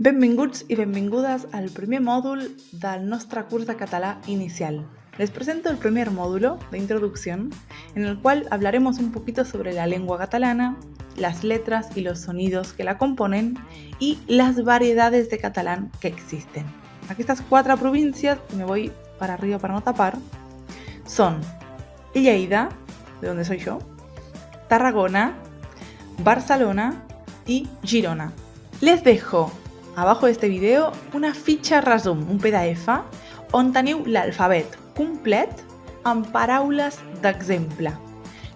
Benvinguts i benvingudes al primer mòdul del nostre curs de català inicial. Les presento el primer módulo de introducción, en el cual hablaremos un poquito sobre la lengua catalana, las letras y los sonidos que la componen y las variedades de catalán que existen. Aquestes 4 províncies, me voy para arriba para no tapar, son Lleida, de donde soy yo, Tarragona, Barcelona y Girona. Les dejo abajo de este video una fitxa resum, un PDF, on teniu l'alfabet complet amb paraules d'exemple.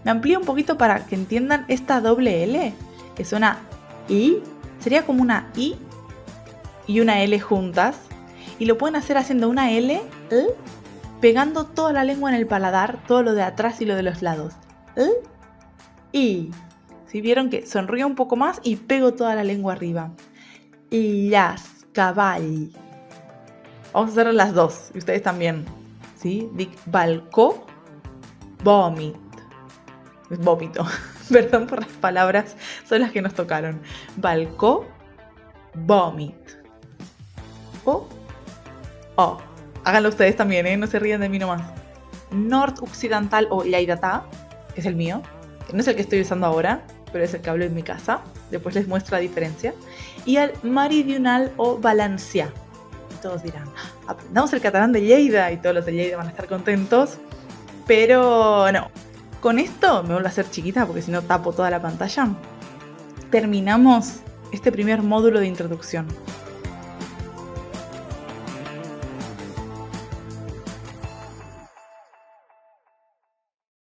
Me amplío un poquito para que entiendan esta doble L, que suena I, sería como una I y una L juntas, y lo pueden hacer haciendo una L, pegando toda la lengua en el paladar, todo lo de atrás y lo de los lados. I. ¿Sí? Vieron que sonrío un poco más y pego toda la lengua arriba. Llaç, cavall. Vamos a hacer las dos, y ustedes también. ¿Sí? Dic balcó, vòmit. Es vómito. Perdón por las palabras, son las que nos tocaron. Balcó, vòmit. O. Háganlo ustedes también, no se rían de mí nomás. Nord-occidental o lleidatà, que es el mío, que no es el que estoy usando ahora, pero es el que hablo en mi casa. Después les muestro la diferencia. Y el meridional o valencià. Y todos dirán, aprendamos el catalán de Lleida, y todos los de Lleida van a estar contentos. Pero no. Con esto me vuelvo a hacer chiquita porque si no tapo toda la pantalla. Terminamos este primer módulo de introducción.